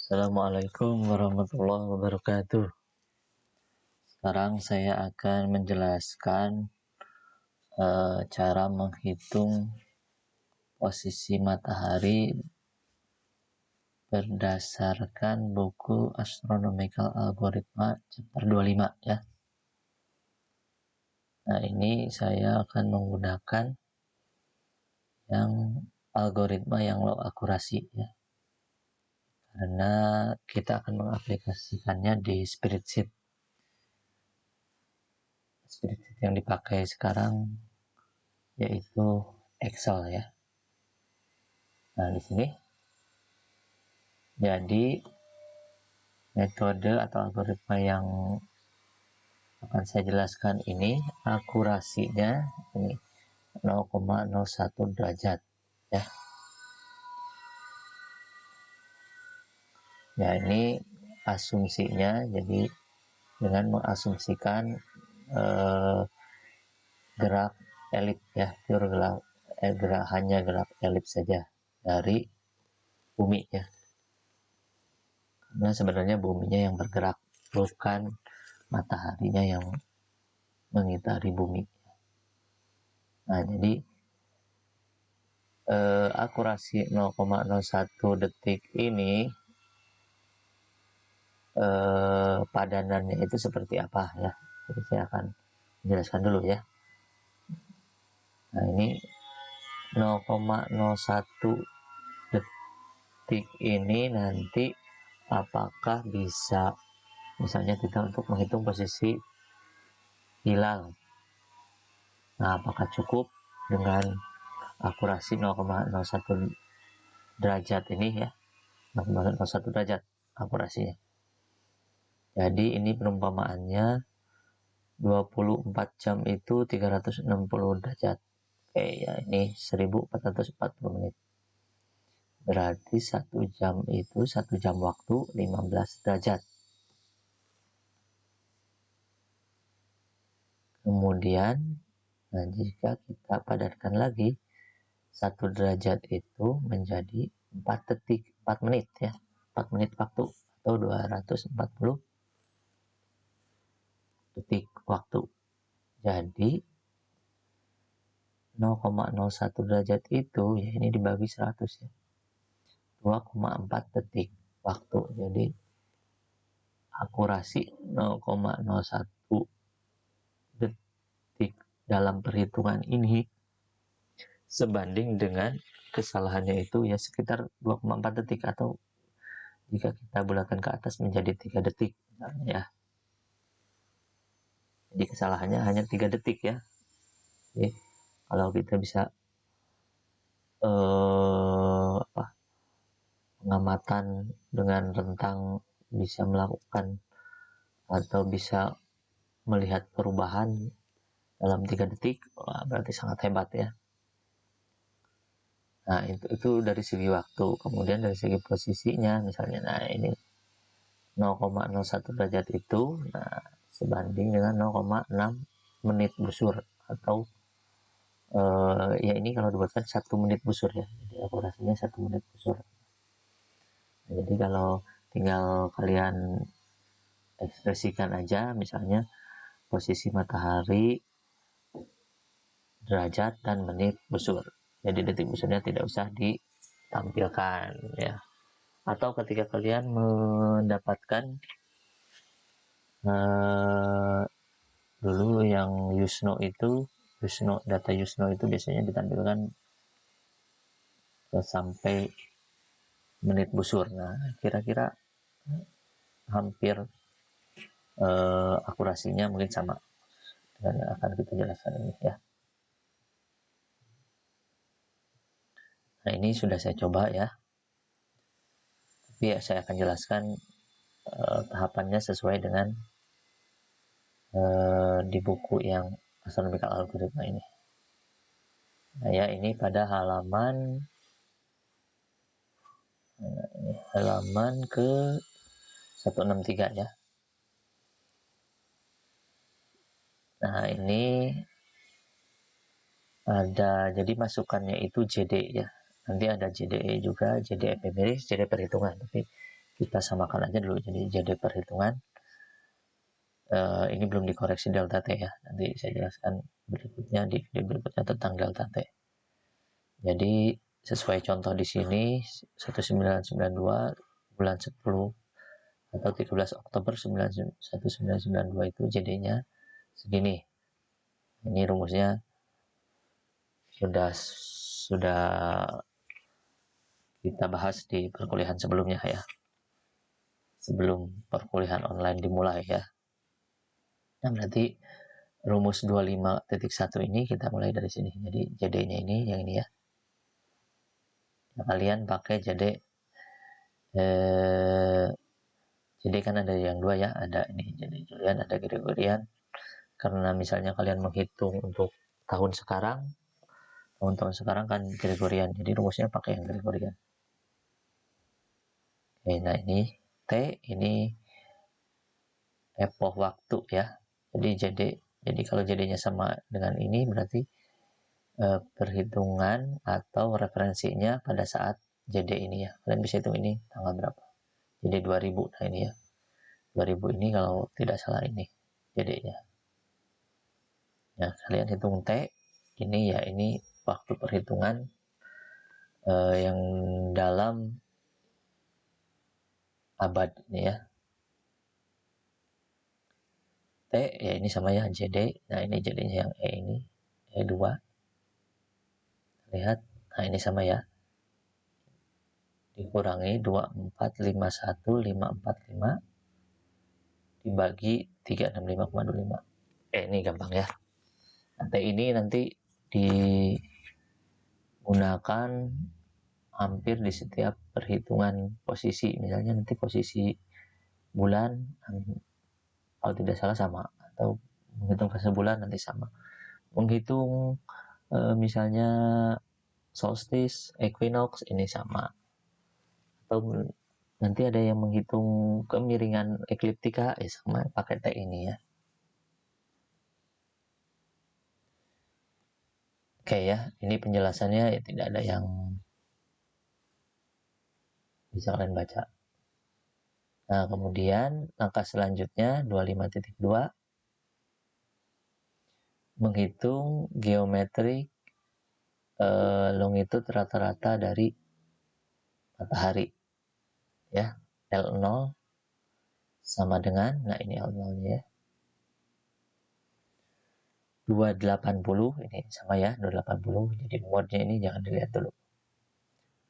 Assalamualaikum warahmatullahi wabarakatuh. Sekarang saya akan menjelaskan cara menghitung posisi matahari berdasarkan buku Astronomical Algorithm chapter 25 ya. Nah, ini saya akan menggunakan yang algoritma yang low akurasi ya. Karena kita akan mengaplikasikannya di spreadsheet yang dipakai sekarang yaitu Excel ya. Nah, di sini jadi metode atau algoritma yang akan saya jelaskan ini akurasinya ini 0,01 derajat ya. Ya, ini asumsinya, jadi dengan mengasumsikan gerak elip ya, pure gerak hanya gerak elip saja dari bumi ya. Karena sebenarnya buminya yang bergerak, bukan mataharinya yang mengitari bumi. Nah, jadi akurasi 0,01 detik ini padanannya itu seperti apa ya. Jadi saya akan menjelaskan dulu ya. Nah, ini 0,01 detik ini nanti apakah bisa, misalnya kita untuk menghitung posisi hilal. Nah, apakah cukup dengan akurasi 0,01 derajat ini ya, 0,01 derajat akurasinya. Jadi ini perumpamaannya 24 jam itu 360 derajat. Oke ya, ini 1440 menit. Berarti 1 jam itu 1 jam waktu 15 derajat. Kemudian, nah jika kita padatkan lagi 1 derajat itu menjadi 4 detik, 4 menit ya. 4 menit waktu atau 240 detik waktu. Jadi 0,01 derajat itu ya ini dibagi 100 ya. 2,4 detik waktu. Jadi akurasi 0,01 detik dalam perhitungan ini sebanding dengan kesalahannya itu ya sekitar 2,4 detik, atau jika kita bulatkan ke atas menjadi 3 detik misalnya ya. Jadi kesalahannya hanya 3 detik ya. Jadi kalau kita bisa pengamatan dengan rentang bisa melakukan atau bisa melihat perubahan dalam 3 detik, wah, berarti sangat hebat ya. Nah, itu dari segi waktu. Kemudian dari segi posisinya misalnya, nah ini 0,01 derajat itu nah sebanding dengan 0,6 menit busur, atau ya ini kalau dibuatkan 1 menit busur ya. Jadi akurasinya 1 menit busur. Nah, jadi kalau tinggal kalian ekspresikan aja misalnya posisi matahari, derajat, dan menit busur. Jadi detik busurnya tidak usah ditampilkan ya. Atau ketika kalian mendapatkan dulu yang data Yusno itu biasanya ditampilkan sampai menit busur. Nah, kira-kira hampir akurasinya mungkin sama dengan yang akan kita jelaskan ini ya. Nah, ini sudah saya coba ya, tapi ya saya akan jelaskan tahapannya sesuai dengan di buku yang Astronomical Algorithm ini. Nah ya, ini pada halaman ke 163 ya. Nah, ini ada, jadi masukannya itu JD ya. Nanti ada JDE juga, JD empiris, JD perhitungan. Tapi kita samakan aja dulu. Jadi JD perhitungan ini belum dikoreksi delta T ya, nanti saya jelaskan berikutnya di video berikutnya tentang delta T. Jadi sesuai contoh di sini 1992 bulan 10 atau 13 Oktober 1992 itu JD-nya segini. Ini rumusnya sudah kita bahas di perkuliahan sebelumnya ya, sebelum perkuliahan online dimulai ya. Nah, berarti rumus 25.1 ini kita mulai dari sini. Jadi JD-nya ini yang ini ya. Nah, kalian pakai JD jadi kan ada yang dua ya, ada ini jadi Julian, ada Gregorian. Karena misalnya kalian menghitung untuk tahun-tahun sekarang kan Gregorian, jadi rumusnya pakai yang Gregorian. Oke, nah ini T, ini epoch waktu ya. Jadi kalau JD-nya sama dengan ini berarti perhitungan atau referensinya pada saat JD ini ya. Kalian bisa hitung ini tanggal berapa. Jadi 2000, nah ini ya. 2000 ini kalau tidak salah ini JD-nya. Nah, kalian hitung T, ini ya, ini waktu perhitungan yang dalam abad ini ya. T, ya ini sama ya, JD. Nah, ini JD-nya yang E ini, E2. Lihat, nah ini sama ya. Dikurangi 2451,545 dibagi 365,25. Ini gampang ya. Nanti ini nanti digunakan hampir di setiap perhitungan posisi. Misalnya nanti posisi bulan kalau tidak salah sama, atau menghitung fase bulan nanti sama. Menghitung misalnya solstice, equinox ini sama. Atau nanti ada yang menghitung kemiringan ekliptika sama pakai T ini ya. Oke ya, ini penjelasannya ya, tidak ada yang bisa kalian baca. Nah, kemudian langkah selanjutnya 25.2 menghitung geometri longitude rata-rata dari matahari ya. L0 sama dengan, nah ini L0 nya ya, 280, ini sama ya, 280. Jadi muatnya ini jangan dilihat dulu.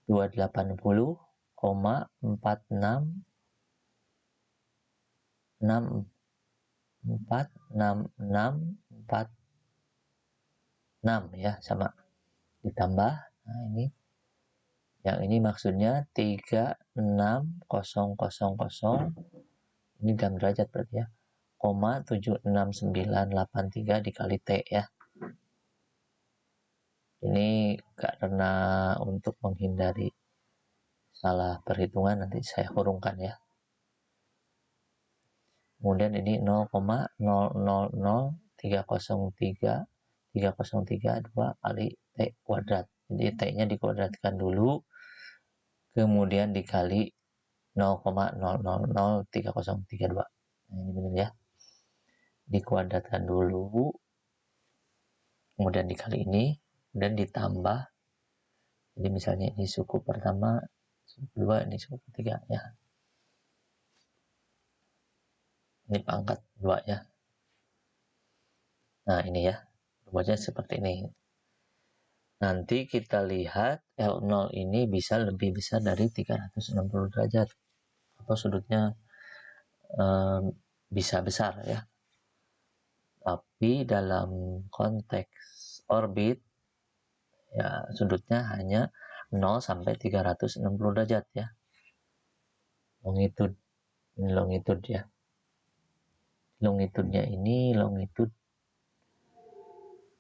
280,46646 ya, sama ditambah, nah ini yang ini maksudnya 36000, ini dalam derajat berarti ya, 76983 dikali T ya. Ini karena untuk menghindari salah perhitungan nanti saya hurungkan ya. Kemudian ini 0,000303 kali T kuadrat. Jadi T-nya dikuadratkan dulu, kemudian dikali 0,000302. Nah, ini benar ya. Dikuadratkan dulu, kemudian dikali ini, dan ditambah. Jadi misalnya ini suku pertama, suku kedua, ini suku ketiga ya. Ini pangkat 2 ya. Nah, ini ya. Rumusnya seperti ini. Nanti kita lihat L0 ini bisa lebih besar dari 360 derajat. Atau sudutnya bisa besar ya. Tapi dalam konteks orbit ya sudutnya hanya 0 sampai 360 derajat ya. Longitude. Ini longitude ya. Longitude-nya ini longitude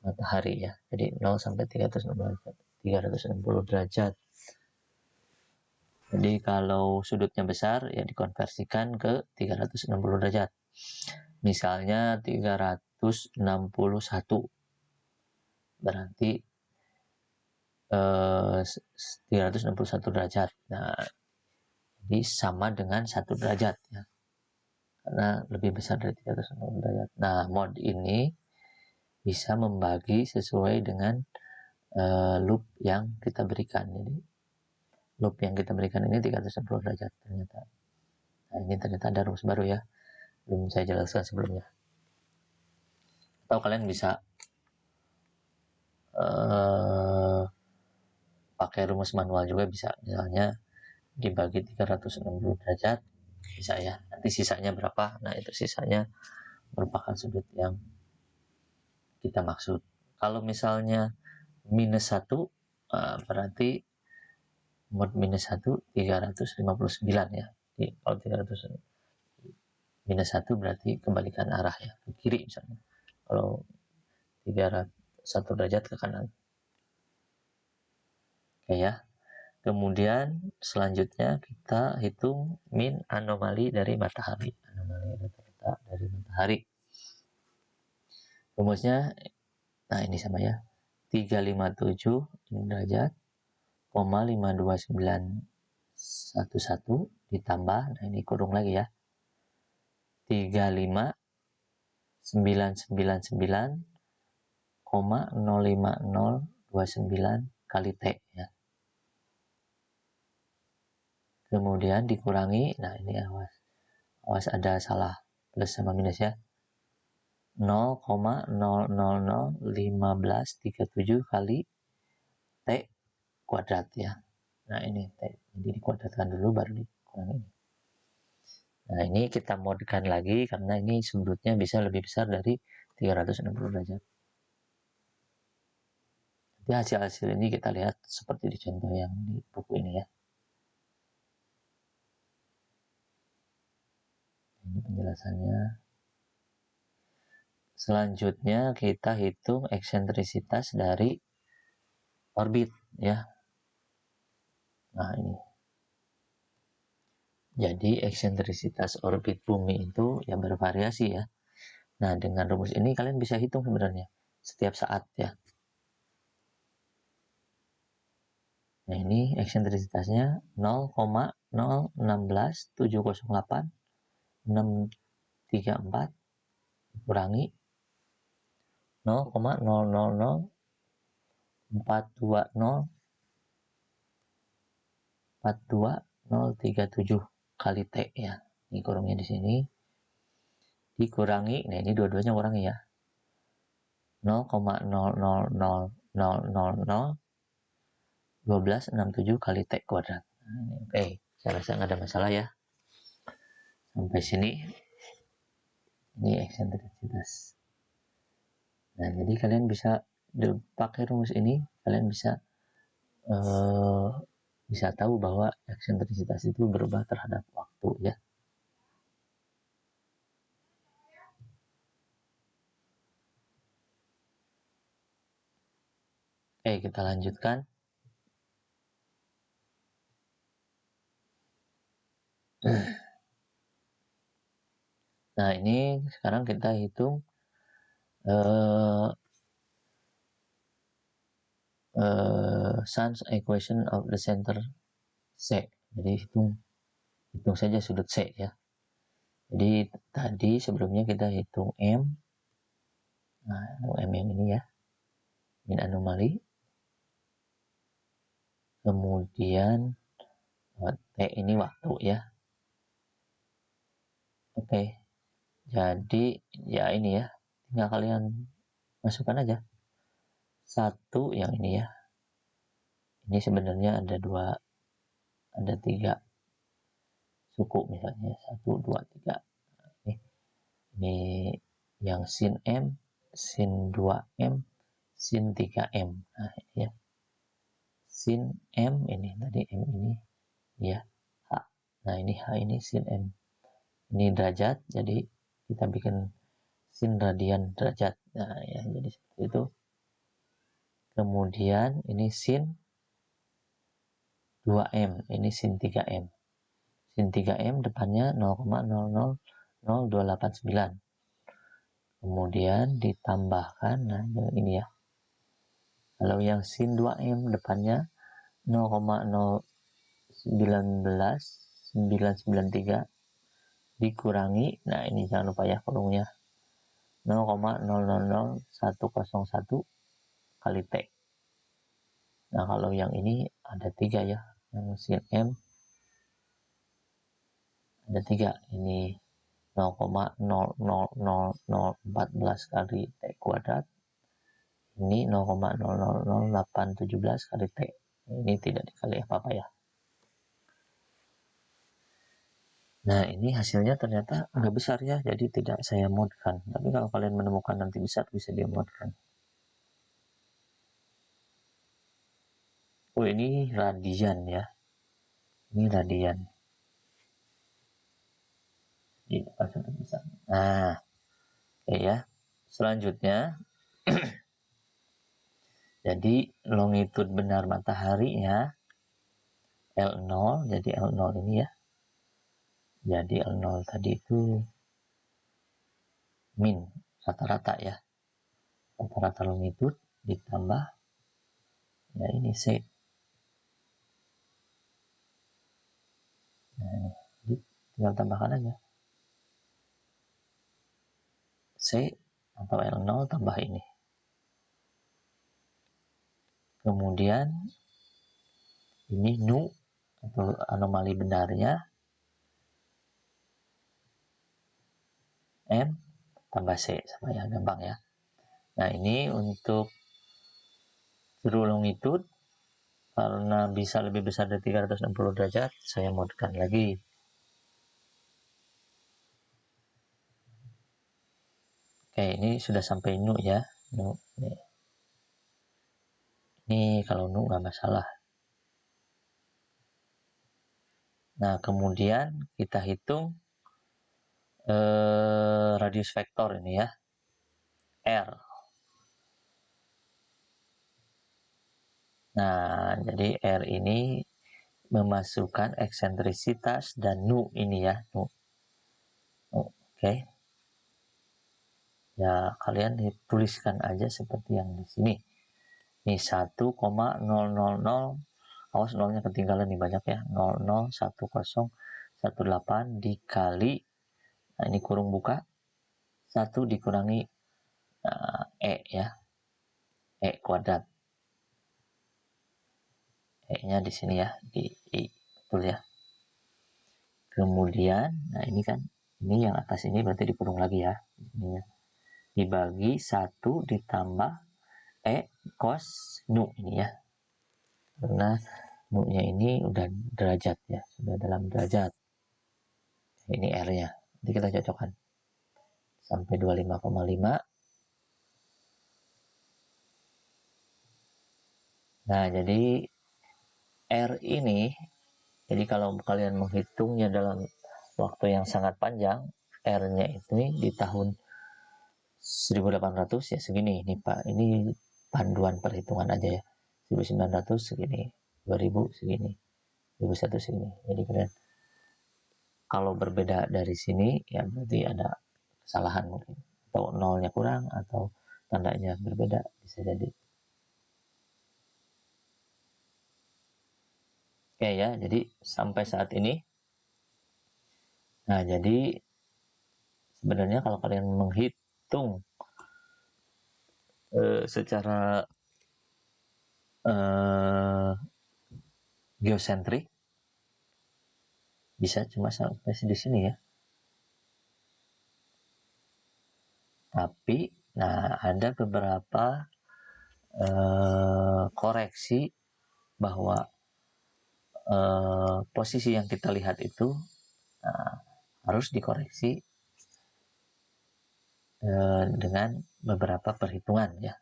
matahari ya. Jadi 0 sampai 360 derajat. Jadi kalau sudutnya besar ya dikonversikan ke 360 derajat. Misalnya 361. Berarti 361 derajat. Nah, Jadi sama dengan 1 derajat ya, karena lebih besar dari 360 derajat. Nah, mode ini bisa membagi sesuai dengan loop yang kita berikan. Jadi loop yang kita berikan ini 360 derajat ternyata. Nah, ini ternyata ada rumus baru ya, belum saya jelaskan sebelumnya. Atau kalian bisa pakai rumus manual juga bisa, misalnya dibagi 360 derajat bisa ya, nanti sisanya berapa, nah itu sisanya merupakan sudut yang kita maksud. Kalau misalnya -1 berarti mod -1 359 ya. Jadi kalau 300 -1 berarti kembalikan arah ya, ke kiri misalnya. Kalau 1 derajat ke kanan. Oke ya. Kemudian selanjutnya kita hitung min anomali dari matahari. Anomali rata-rata dari matahari. Rumusnya, nah ini sama ya. 357 derajat, 52911 ditambah, nah ini kurung lagi ya. 35999,05029 kali T ya. Kemudian dikurangi, nah ini awas ada salah plus sama minus ya, 0,0001537 kali T kuadrat ya. Nah ini T, jadi dikuadratkan dulu baru dikurangi. Nah ini kita modkan lagi karena ini sudutnya bisa lebih besar dari 360 derajat. Jadi hasil-hasil ini kita lihat seperti di contoh yang di buku ini ya. Ini penjelasannya. Selanjutnya kita hitung eksentrisitas dari orbit ya. Nah ini. Jadi eksentrisitas orbit bumi itu ya bervariasi ya. Nah dengan rumus ini kalian bisa hitung sebenarnya setiap saat ya. Nah ini eksentrisitasnya 0,016708 kurangi 0,00424037 kali T ya. Ini kurungnya di sini. Dikurangi, nah ini dua-duanya kurangi ya. 0,00001267 kali T kuadrat. Nah, ini oke, saya rasa nggak ada masalah ya. Sampai sini ini eksentrisitas. Nah, jadi kalian bisa pakai rumus ini, kalian bisa tahu bahwa eksentrisitas itu berubah terhadap waktu ya. Oke, kita lanjutkan. Nah, ini sekarang kita hitung Sun's equation of the center C. Jadi hitung saja sudut C ya. Jadi tadi sebelumnya kita hitung M. Nah, M yang ini ya. Min anomali. Kemudian T ini waktu ya. Oke. Jadi ya ini ya. Tinggal kalian masukkan aja. Satu yang ini ya. Ini sebenarnya ada tiga suku misalnya 1, 2, 3. Ini yang sin M, sin 2M, sin 3M. Nah, ya. Sin M ini tadi M ini ya H. Nah, ini H ini sin M. Ini derajat, jadi kita bikin sin radian derajat. Nah, ya jadi seperti itu. Kemudian ini sin 2M, ini sin 3M. Sin 3M depannya 0,000289. Kemudian ditambahkan, nah ini ya. Kalau yang sin 2M depannya 0,019 993 dikurangi, nah ini jangan lupa ya kurungnya, 0,000101 kali T. Nah kalau yang ini ada 3 ya, yang mesin M ada 3, ini 0,000014 kali T kuadrat, ini 0,000817 kali T. Ini tidak dikali apa-apa ya. Nah ini hasilnya ternyata nggak besar ya, jadi tidak saya modkan. Tapi kalau kalian menemukan nanti besar, bisa dimodkan. Oh ini radian ya, ini radian. Ini besar. Nah, oke ya. Selanjutnya, jadi longitude benar mataharinya L0, jadi L0 ini ya. Jadi L0 tadi itu min, rata-rata ya. Rata-rata longitude ditambah, ya ini C. Nah, ini tinggal tambahkan aja. C atau L0 tambah ini. Kemudian ini nu atau anomali benarnya M tambah C, sama ya, gampang ya. Nah ini untuk true longitude, karena bisa lebih besar dari 360 derajat, saya modkan lagi. Oke, ini sudah sampai nu ya, nu nih. Ini kalau nu nggak masalah. Nah kemudian kita hitung radius vektor ini ya, R. Nah jadi R ini memasukkan eksentrisitas dan nu ini ya, nu. Oke. Ya kalian tuliskan aja seperti yang di sini. Ini 1,000, awas nolnya ketinggalan nih banyak ya, 001018 dikali, nah ini kurung buka, 1 dikurangi E ya, E kuadrat. E nya di sini ya, di I, betul ya. Kemudian, nah ini kan, ini yang atas ini berarti dikurung lagi ya, ini ya. Dibagi 1 ditambah E cos nu ini ya, karena nu nya ini udah derajat ya, sudah dalam derajat. Ini R nya, nanti kita cocokkan sampai 25,5. Nah jadi R ini, jadi kalau kalian menghitungnya dalam waktu yang sangat panjang, R nya itu di tahun 1800 ya segini, ini Pak, ini panduan perhitungan aja ya, 1900 segini, 2000 segini, 2001 segini. Jadi kalian kalau berbeda dari sini ya berarti ada kesalahan mungkin, atau nolnya kurang, atau tandanya berbeda, bisa jadi. Oke ya, jadi sampai saat ini, nah jadi sebenarnya kalau kalian menghitung secara geosentrik, bisa cuma sampai di sini ya. Tapi, nah ada beberapa koreksi bahwa posisi yang kita lihat itu harus dikoreksi dengan beberapa perhitungan ya.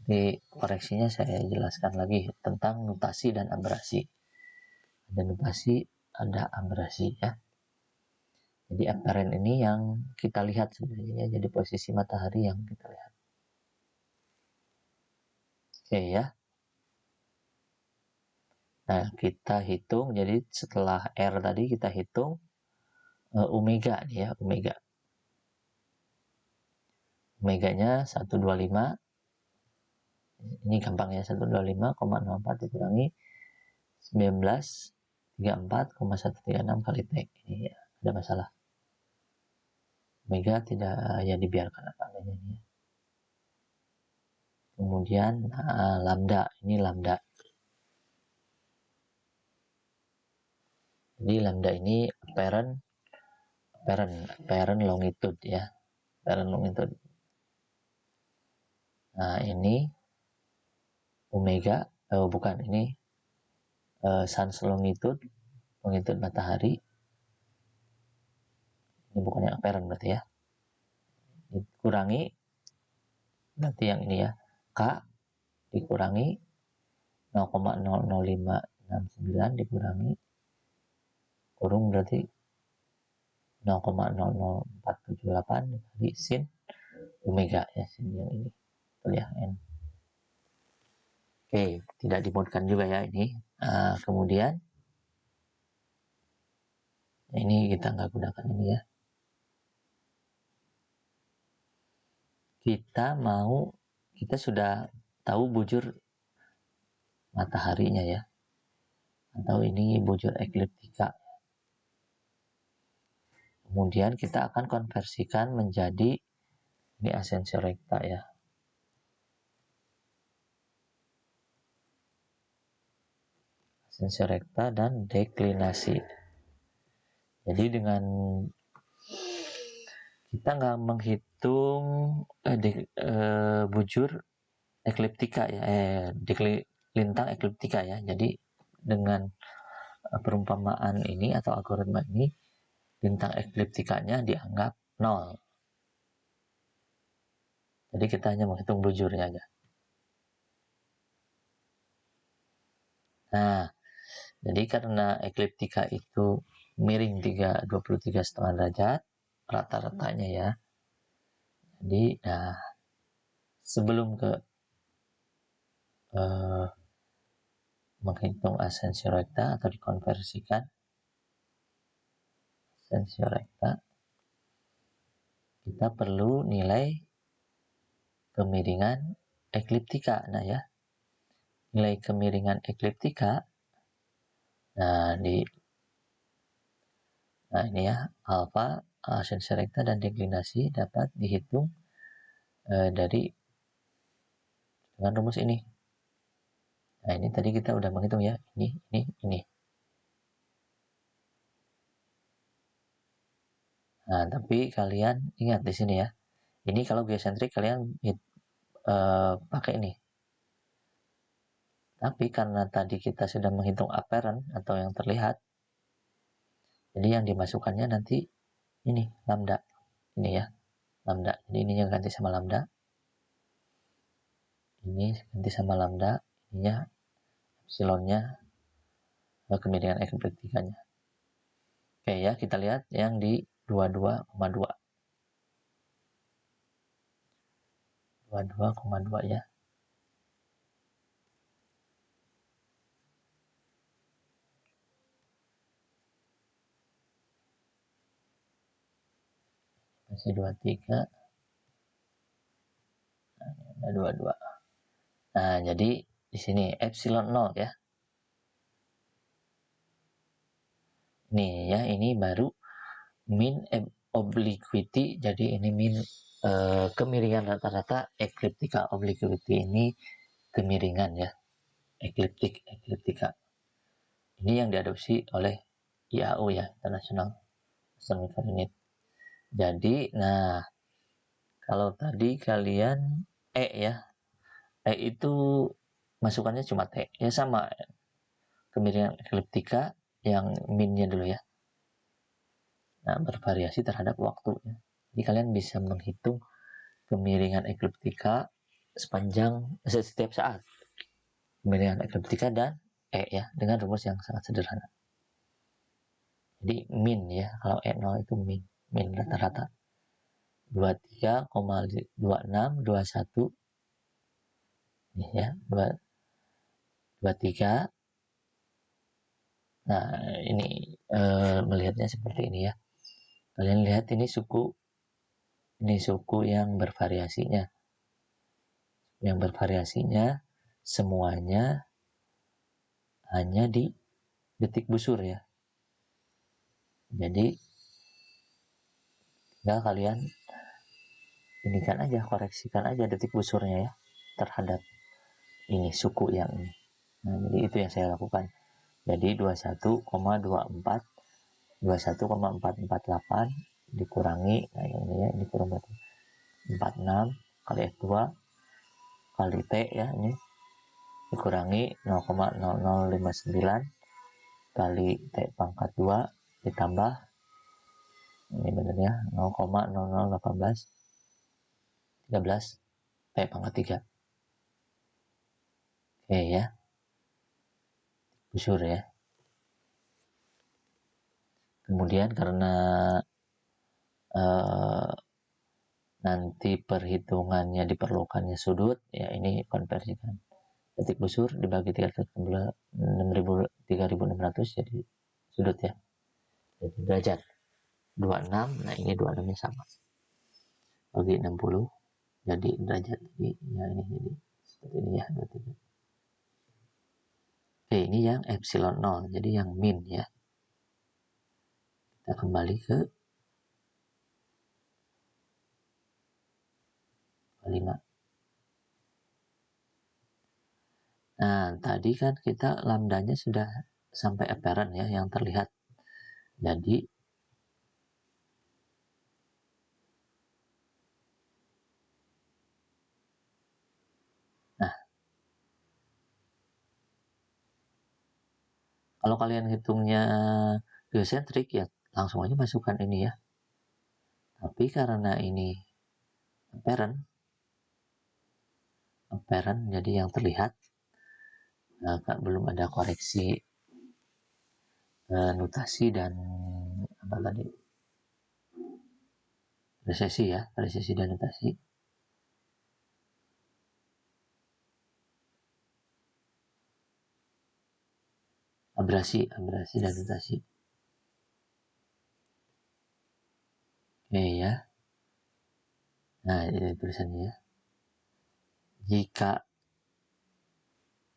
Di koreksinya saya jelaskan lagi tentang notasi dan abrasi. Ada notasi, ada abrasi ya. Jadi apparent ini yang kita lihat sebenarnya, jadi posisi matahari yang kita lihat. Oke ya. Nah kita hitung, jadi setelah R tadi kita hitung omega nih ya, omega. Omeganya 125. Ini gampang ya, 125,04 dikurangi 19 34,136 kali T. Ini ya, ada masalah. Omega tidak ya dibiarkan apa adanya ini. Kemudian lambda, ini lambda. Jadi lambda ini apparent longitude ya. Apparent longitude. Nah, ini omega, bukan, ini sun's longitude matahari. Ini bukan yang apparent berarti ya. Dikurangi berarti yang ini ya, K dikurangi 0,00569 dikurangi kurung berarti 0,00478 dikali sin omega ya, sin yang ini betul ya, N. Oke, tidak dimodkan juga ya ini. Kemudian ini kita nggak gunakan ini ya. Kita sudah tahu bujur mataharinya ya, atau ini bujur ekliptika. Kemudian kita akan konversikan menjadi ini asensio rekta ya. Asensio rekta dan deklinasi. Jadi dengan kita nggak menghitung bujur ekliptika ya, lintang ekliptika ya. Jadi dengan perumpamaan ini atau algoritma ini, lintang ekliptikanya dianggap 0. Jadi kita hanya menghitung bujurnya aja. Nah, jadi karena ekliptika itu miring 23,5 derajat rata-ratanya ya. Jadi, nah, sebelum ke menghitung asensio rekta atau dikonversikan asensio rekta, kita perlu nilai kemiringan ekliptika. Nah ya, nilai kemiringan ekliptika, nah ini ya, alfa, asensio rekta dan deklinasi dapat dihitung dari dengan rumus ini. Nah, ini tadi kita udah menghitung ya, ini. Nah, tapi kalian ingat di sini ya, ini kalau geosentrik kalian pakai ini. Tapi karena tadi kita sudah menghitung apparent atau yang terlihat, jadi yang dimasukkannya nanti ini lambda, ini ya, lambda. Jadi ininya ganti sama lambda, ini ganti sama lambda, ininya epsilonnya kemiringan ekliptikanya. Oke ya, kita lihat yang di 22,2. 22,2 ya. Masih 23. Nah, ada 22. Nah, jadi di sini epsilon 0 ya. Nih ya, ini baru mean obliquity. Jadi ini mean kemiringan rata-rata ekliptika. Obliquity ini kemiringan ya, ekliptika. Ini yang diadopsi oleh IAU ya, International Astronomical Unit. Jadi, nah, kalau tadi kalian ya, itu masukannya cuma T ya, sama kemiringan ekliptika yang minnya dulu ya. Nah, bervariasi terhadap waktunya. Jadi kalian bisa menghitung kemiringan ekliptika setiap saat. Kemiringan ekliptika dan ya, dengan rumus yang sangat sederhana. Jadi min ya, kalau E0 itu min rata-rata 23,2621 nih ya, 23. Nah, ini melihatnya seperti ini ya. Kalian lihat ini suku yang bervariasinya. Yang bervariasinya semuanya hanya di detik busur ya. Jadi tinggal kalian ini kan aja, koreksikan aja detik busurnya ya terhadap ini suku yang ini. Nah, jadi itu yang saya lakukan. Jadi 21,24 21,448 dikurangi, nah ini ya, ini kurang berarti 46 kali F2 kali T ya, ini dikurangi 0,0059 kali T pangkat 2 ditambah ini benernya 0,0018 T pangkat 3. Oke ya, busur ya. Kemudian karena nanti perhitungannya diperlukannya sudut ya, ini konversikan detik busur dibagi 3.600 jadi sudut ya, jadi derajat 26. Nah ini 26 nya sama bagi 60 jadi derajat, jadi ya ini jadi seperti ini ya 23. Oke, ini yang epsilon 0, jadi yang min ya. Kita kembali ke 5. Nah tadi kan kita lambdanya sudah sampai apparent ya, yang terlihat. Jadi nah kalau kalian hitungnya geosentrik ya langsung aja masukkan ini ya. Tapi karena ini apparent jadi yang terlihat, nah, belum ada koreksi notasi dan apa tadi, resesi dan notasi. Abrasi dan notasi. Oke ya. Nah ini tulisannya ya. Jika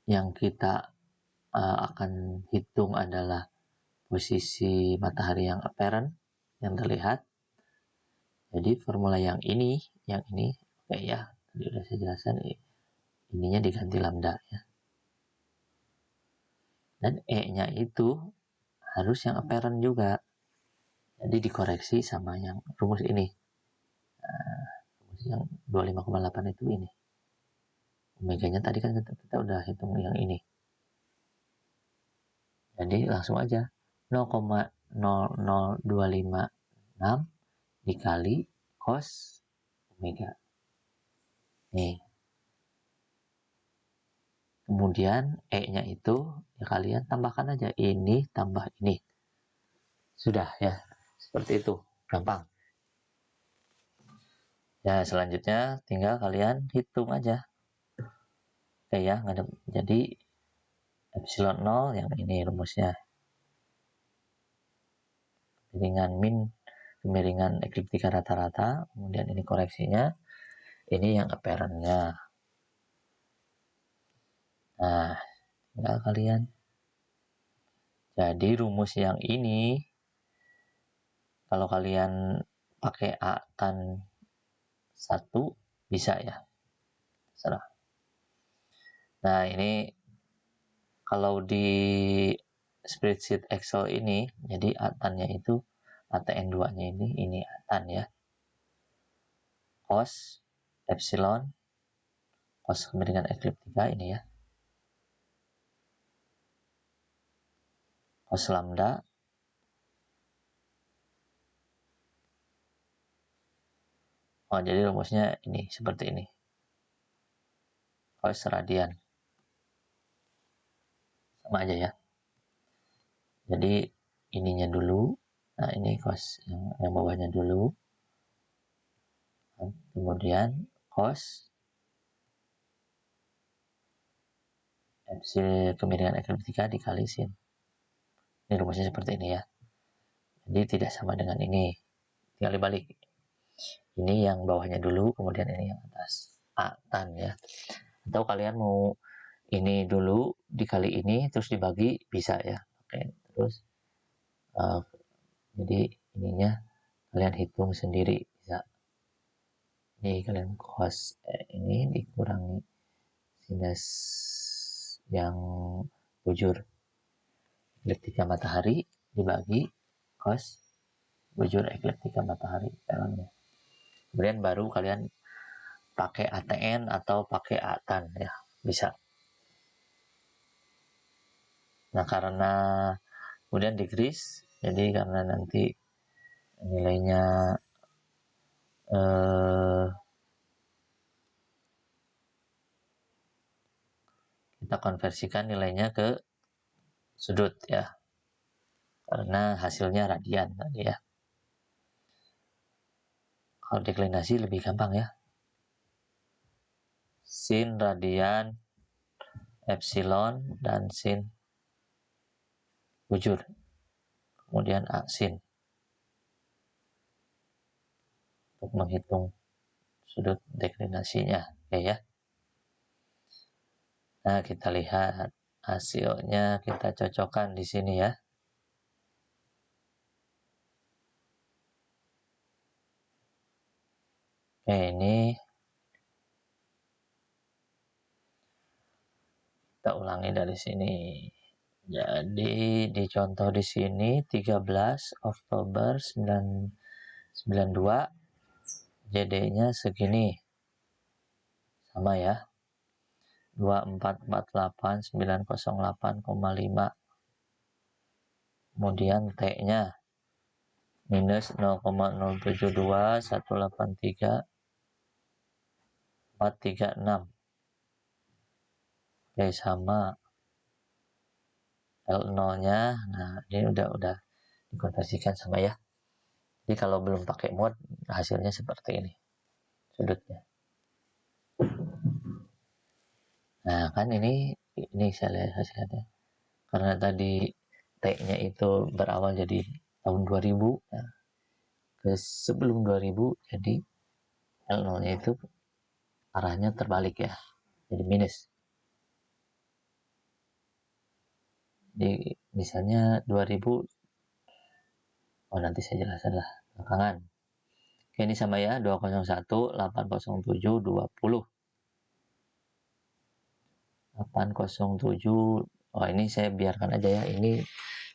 yang kita akan hitung adalah posisi matahari yang apparent, yang terlihat, jadi formula yang ini oke ya, tadi udah saya jelaskan, ininya diganti lambda ya, dan E-nya itu harus yang apparent juga, jadi dikoreksi sama yang rumus ini. Rumus yang 25,8 itu ini, omeganya tadi kan kita udah hitung yang ini, jadi langsung aja 0,00256 dikali cos omega nih. Kemudian E-nya itu ya kalian tambahkan aja ini tambah ini. Sudah ya, seperti itu. Gampang. Ya, selanjutnya tinggal kalian hitung aja. Oke ya, jadi epsilon 0 yang ini rumusnya. Kemiringan ekliptika rata-rata, kemudian ini koreksinya. Ini yang apparent-nya. Nah, tinggal kalian. Jadi rumus yang ini kalau kalian pakai A tan 1 bisa ya, terserah. Nah ini kalau di spreadsheet Excel ini, jadi ATAN-nya itu ATN2 nya ini ATAN ya, cos epsilon cos kemiringan ekliptika ini ya, cos lambda jadi rumusnya ini seperti ini, cos radian, sama aja ya. Jadi ininya dulu, nah ini cos yang bawahnya dulu, kemudian cos epsilon kemiringan ekliptika dikali sin. Ini rumusnya seperti ini ya. Jadi tidak sama dengan ini, tinggal dibalik. Ini yang bawahnya dulu, kemudian ini yang atas, A tan ya. Atau kalian mau ini dulu dikali ini terus dibagi bisa ya, pakai. Terus jadi ininya kalian hitung sendiri bisa. Ini kalian cos ini dikurangi sinus yang bujur ekliptika matahari dibagi cos bujur ekliptika matahari dalamnya. Kemudian baru kalian pakai ATN atau pakai ATAN ya, bisa. Nah, karena kemudian degrees, jadi karena nanti nilainya kita konversikan nilainya ke sudut ya, karena hasilnya radian tadi ya. Kalau deklinasi lebih gampang ya, sin radian epsilon dan sin bujur, kemudian sin untuk menghitung sudut deklinasinya. Oke ya. Nah, kita lihat hasilnya, kita cocokkan di sini ya. Oke, ini kita ulangi dari sini. Jadi di contoh di sini 13 Oktober 1992 JD-nya segini. Sama ya. 2448908,5. Kemudian T-nya minus 0,072183,436. Oke, sama L0-nya. Nah, ini udah dikonversikan sama ya. Jadi kalau belum pakai mod, hasilnya seperti ini sudutnya. Nah, kan ini saya lihat hasilnya. Karena tadi T-nya itu berawal jadi tahun 2000, nah, ke sebelum 2000, jadi L0-nya itu arahnya terbalik ya, jadi minus. Jadi misalnya 2000, nanti saya jelaskan lah belakangan. Oke, ini sama ya, 201 807 20 807. Ini saya biarkan aja ya, ini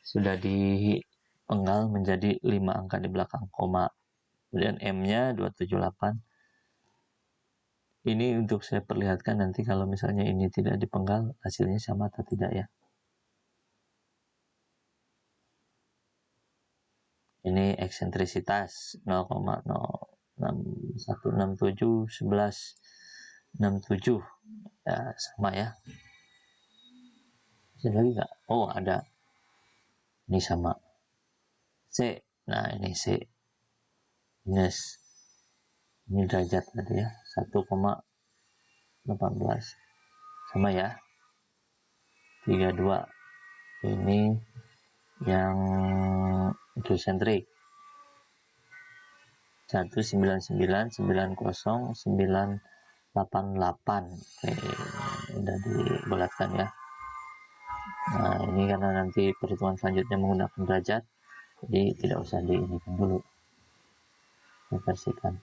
sudah dipenggal menjadi 5 angka di belakang koma. Kemudian M-nya 278. Ini untuk saya perlihatkan nanti kalau misalnya ini tidak dipenggal, hasilnya sama atau tidak ya. Ini eksentrisitas 0,06167 ya, sama ya. Bisa lagi nggak? Oh, ada. Ini sama. C. Nah, ini C. Minus. Ini derajat tadi ya. 1,18. Sama ya. 32. Ini yang geosentrik. 1999098. Oke, udah dibulatkan ya. Nah, ini karena nanti perhitungan selanjutnya menggunakan derajat, jadi tidak usah diinikan dulu. Konversikan.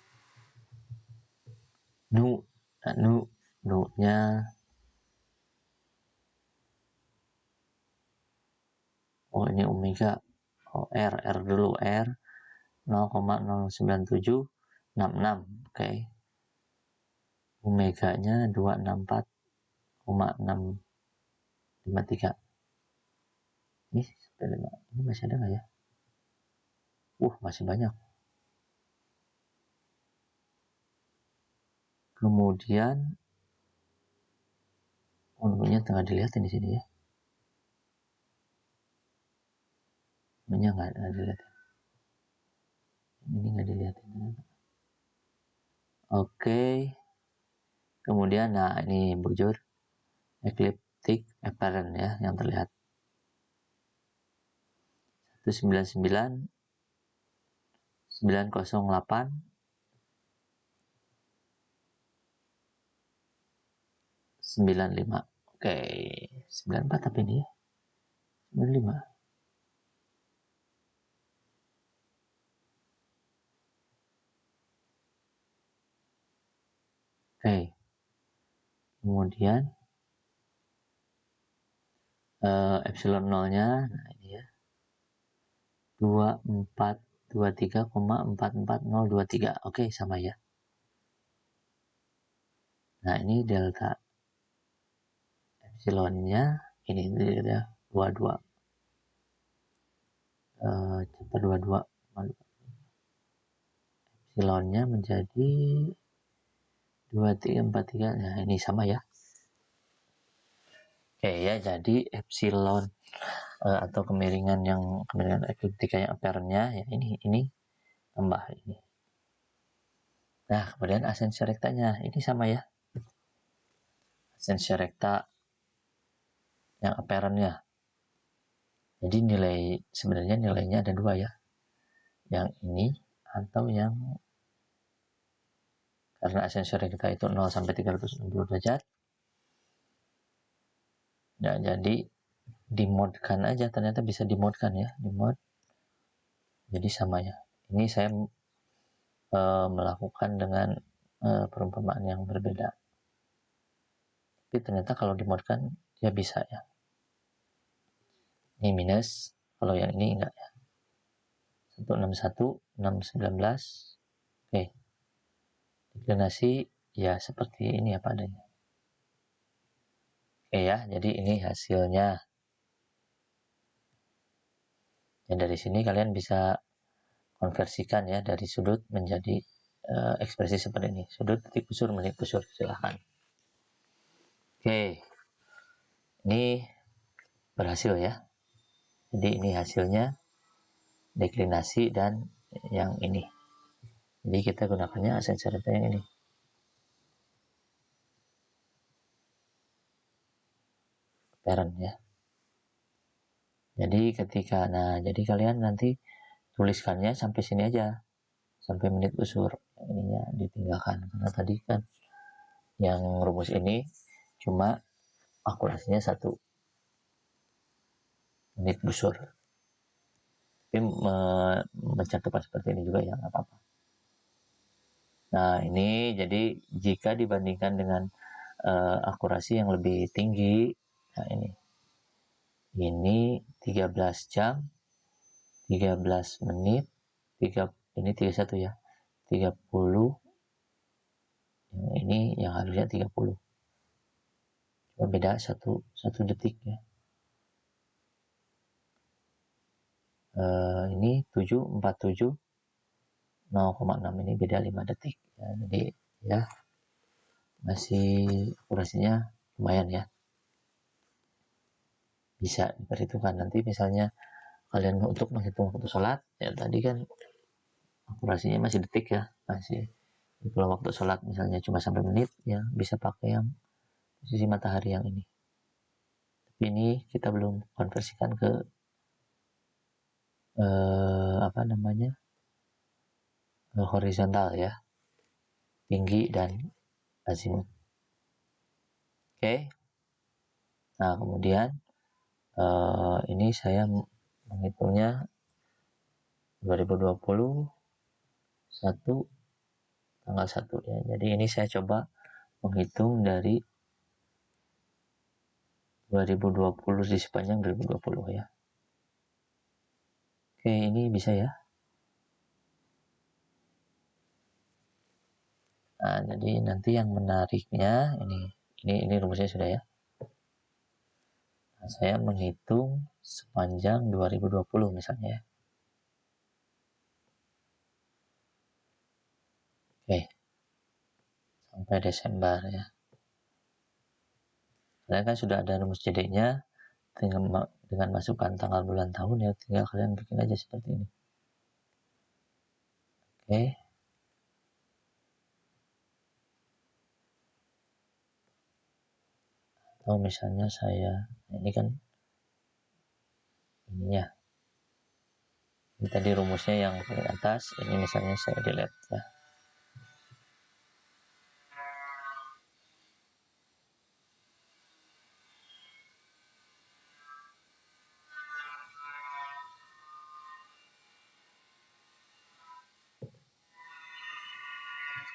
Nu-nya ini omega. R dulu, R 0,09766. Oke. Omega-nya 264,653. Ini masih ada nggak ya? Masih banyak. Kemudian nya tengah dilihatin di sini ya. Nya nggak dilihatin. Ini nggak dilihatin. Oke. Kemudian, nah ini bujur ecliptic apparent ya, yang terlihat 199 908 95. Oke, 94 tapi ini ya. 95. Oke, kemudian epsilon nolnya, nah ini ya, 2423,44023. Oke, sama ya. Nah, ini delta epsilonnya ini ya, 22 cepat 22 epsilonnya menjadi 2343. Nah, ini sama ya. Oke ya, jadi epsilon atau kemiringan ekliptika yang apernya ya ini tambah ini. Nah, kemudian asensi rektanya ini sama ya. Asensi rekta yang aperennya. Jadi sebenarnya nilainya ada dua ya. Yang ini atau yang, karena asensi rekta itu 0 sampai 360 derajat. Nah, jadi dimodkan aja, ternyata bisa dimodkan ya, dimod. Jadi sama ya. Ini saya melakukan dengan perumpamaan yang berbeda. Tapi ternyata kalau dimodkan ya bisa ya. Ini minus, kalau yang ini enggak ya. 161, 619. Oke. Deklinasi ya seperti ini apa adanya. Oke ya, jadi ini hasilnya. Dan dari sini kalian bisa konversikan ya dari sudut menjadi ekspresi seperti ini. Sudut, titik busur, menit busur, silahkan. Oke, ini berhasil ya. Jadi ini hasilnya deklinasi dan yang ini. Jadi kita gunakannya asensi rekta yang ini. Parent ya. Jadi jadi kalian nanti tuliskannya sampai sini aja. Sampai menit busur. Yang ininya ditinggalkan. Karena tadi kan yang rumus ini cuma akurasinya 1 menit busur. Tapi mencantumkan seperti ini juga ya nggak apa-apa. Nah, ini jadi jika dibandingkan dengan akurasi yang lebih tinggi, nah ini 13 jam, 13 menit, ini 31 ya, 30, yang ini yang harusnya 30. Cuma beda 1 detik ya. Ini 747 0,6, ini beda 5 detik ya, jadi ya masih akurasinya lumayan ya, bisa diperhitungkan. Nanti misalnya kalian untuk menghitung waktu sholat ya, tadi kan akurasinya masih detik ya, masih. Kalau waktu sholat misalnya cuma sampai menit ya, bisa pakai yang posisi matahari yang ini. Tapi ini kita belum konversikan ke horizontal ya, tinggi dan azimut. Oke. Nah, kemudian ini saya menghitungnya 2021 tanggal 1 ya. Jadi ini saya coba menghitung dari 2020 di sepanjang 2020 ya. Oke, ini bisa ya. Nah, jadi nanti yang menariknya ini rumusnya sudah ya. Nah, saya menghitung sepanjang 2020 misalnya ya. Oke. Sampai Desember ya. Kalian kan sudah ada rumus JD-nya, dengan masukkan tanggal bulan tahun ya, tinggal kalian bikin aja seperti ini. Oke. Atau misalnya ini kan ininya, ini tadi rumusnya yang paling atas, ini misalnya saya delete ya.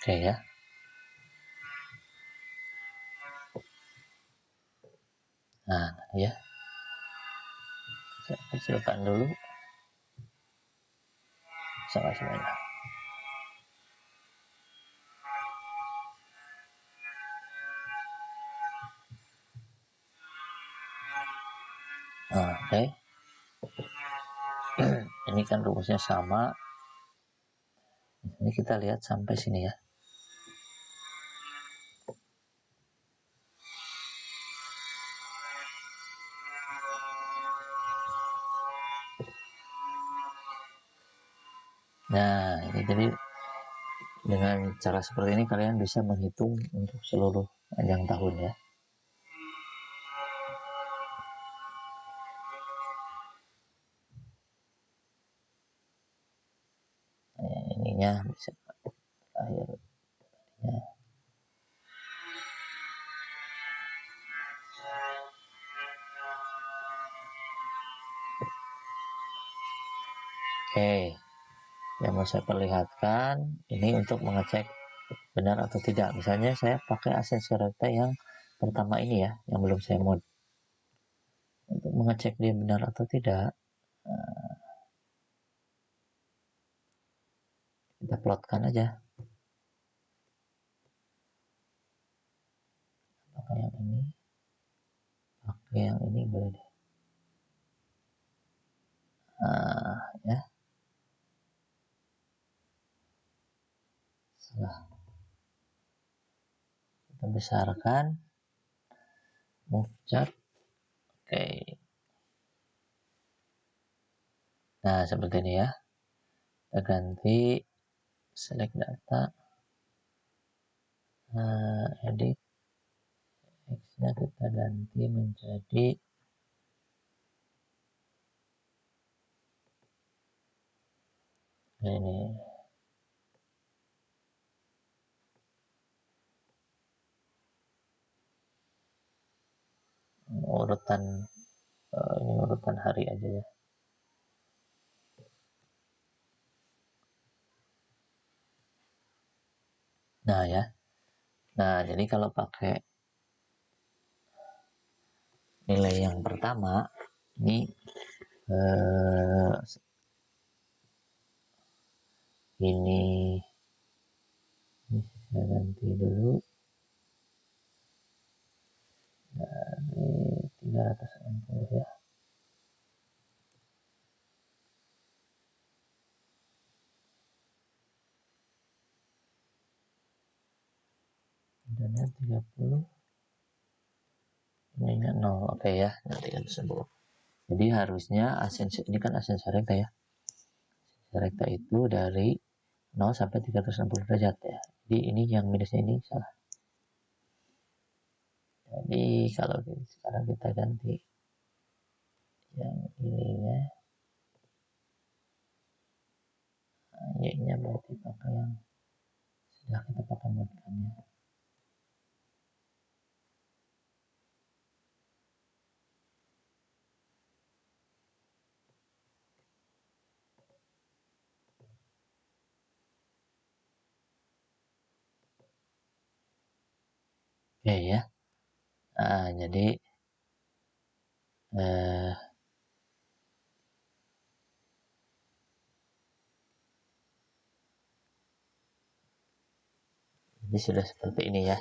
Oke ya. saya kecilkan dulu sama semuanya. Nah, oke. Ini kan rumusnya sama. Ini kita lihat sampai sini ya. Nah, ini jadi dengan cara seperti ini kalian bisa menghitung untuk seluruh panjang tahun ya. Nah, ininya bisa akhir ya. Oke, yang mau saya perlihatkan ini untuk mengecek benar atau tidak. Misalnya saya pakai Asensi Recta yang pertama ini ya, yang belum saya mod. Untuk mengecek dia benar atau tidak, kita plotkan aja. Pakai yang ini, pakai yang ini boleh deh. Nah, ya. Setelah kita besarkan, move chart. Oke. Nah, seperti ini ya. Kita ganti select data, edit, X-nya kita ganti menjadi ini. Urutan ini urutan hari aja ya. Nah ya. Nah, jadi kalau pakai nilai yang pertama ini ini saya ganti dulu dari 360 ya. Dan 30 ininya 0. Oke ya, nanti tersebut. Jadi harusnya Asensi ini kan Asensi Recta ya. Asensi Recta itu dari 0 sampai 360 derajat ya. Jadi ini yang minusnya ini salah. Jadi kalau sekarang kita ganti yang ininya, Y-nya berarti pakai yang sudah kita pakai modkannya. Oke ya. Nah, jadi ini sudah seperti ini ya.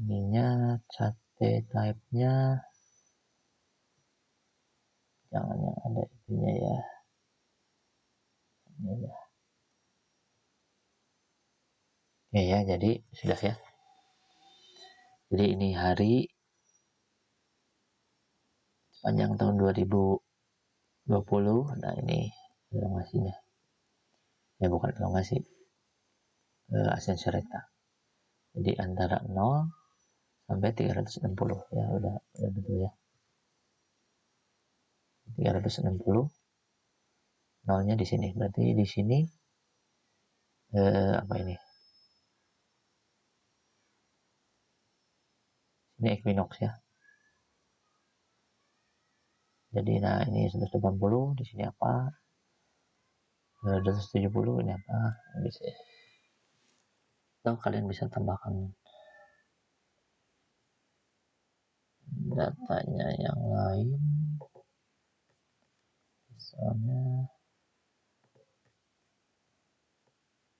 Ininya cat type-nya jangan yang ada itunya ya. Ini ya. Oke ya, jadi sudah ya. Jadi ini hari sepanjang tahun 2020. Nah, ini elongasinya. Ya bukan elongasi, Asensi Recta. Jadi antara 0 sampai 360 ya, udah betul ya. 360 nolnya di sini, berarti di sini apa ini? Ini equinox ya. Jadi nah ini 180, di sini apa? 270 ini apa? Bisa ya. Atau kalian bisa tambahkan datanya yang lain. soalnya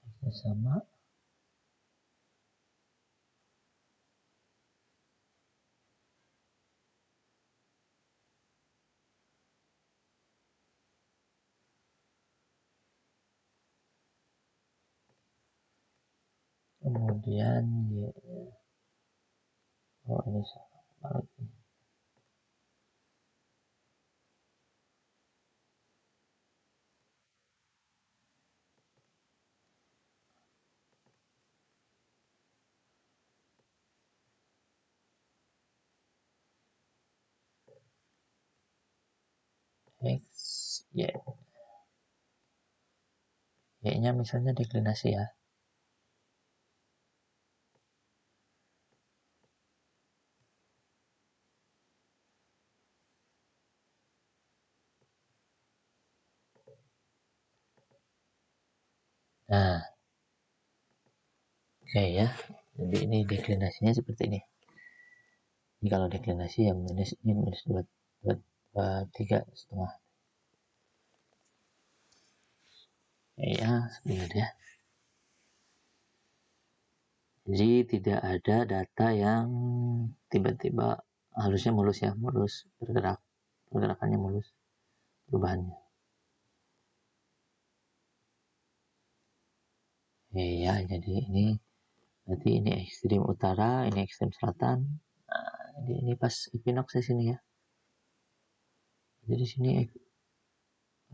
X-nya sama. Kemudian Y nya, oh ini salah balik nih. X, Y. Y nya misalnya deklinasi ya. Nah, oke ya. Jadi ini deklinasinya seperti ini. Ini kalau deklinasi yang minus ini minus 3,5. Ya, sebenarnya. Jadi tidak ada data yang tiba-tiba halusnya mulus ya, mulus bergerak, pergerakannya mulus, perubahannya. Ya, jadi ini berarti ini ekstrim utara, ini ekstrim selatan. Nah, jadi ini pas equinox di sini ya. Jadi di sini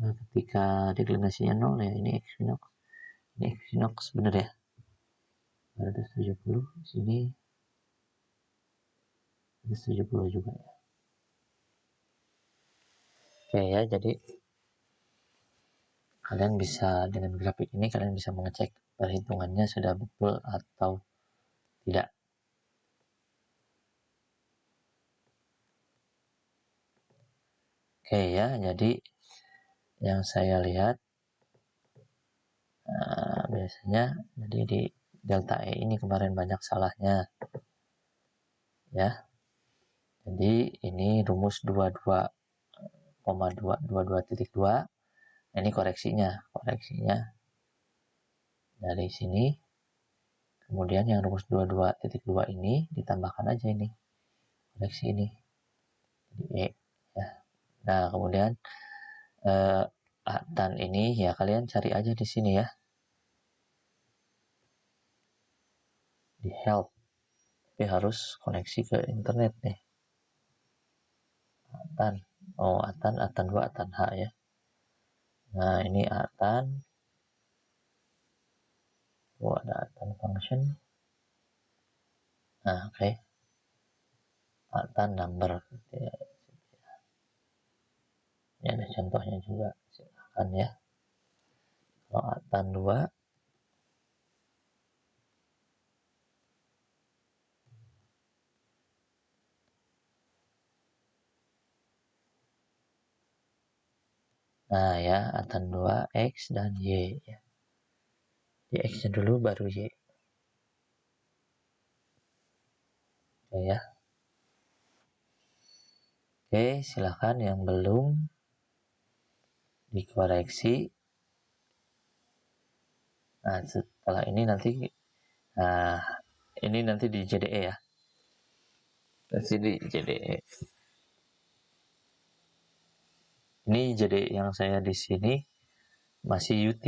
ketika deklinasinya 0 ya, ini equinox. Ini equinox bener ya. 270 di sini 270 juga ya. Oke ya, jadi kalian bisa dengan grafik ini kalian bisa mengecek perhitungannya sudah betul atau tidak. Oke ya, jadi yang saya lihat biasanya jadi di delta E ini kemarin banyak salahnya ya. Jadi ini rumus 22,222.2. Ini koreksinya dari sini. Kemudian yang rumus 22.2 ini ditambahkan aja ini koreksi ini. Jadi E ya. Nah, kemudian dan ini ya kalian cari aja di sini ya. Di help. Tapi harus koneksi ke internet nih. Atan. Oh, Atan 2, Atan H ya. Nah, ini Atan. Oh, ada Atan function. Nah, oke. Atan number. Ini ada contohnya juga. Silahkan ya. Kalau Atan 2. Nah ya, Atan 2, X dan Y ya. Di X-nya dulu baru Y. Oke ya. Oke, silahkan yang belum dikoreksi. Nah, setelah ini nanti ini nanti di JDE ya. Nanti di JDE. Ini jadi yang saya di sini masih UT.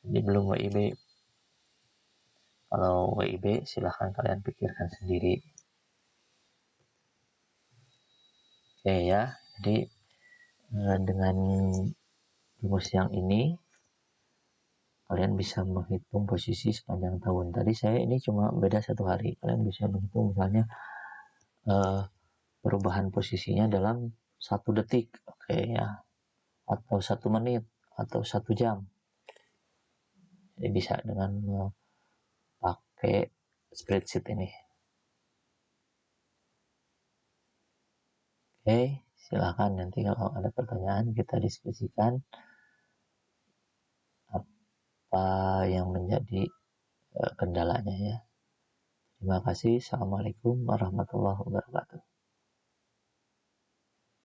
Jadi belum WIB. Kalau WIB silahkan kalian pikirkan sendiri. Oke ya. Jadi dengan rumus yang ini kalian bisa menghitung posisi sepanjang tahun. Tadi saya ini cuma beda 1 hari. Kalian bisa menghitung misalnya perubahan posisinya dalam 1 detik, oke ya, atau 1 menit, atau 1 jam. Jadi bisa dengan pakai spreadsheet ini. Oke, silahkan nanti kalau ada pertanyaan kita diskusikan apa yang menjadi kendalanya ya. Terima kasih. Assalamualaikum warahmatullahi wabarakatuh.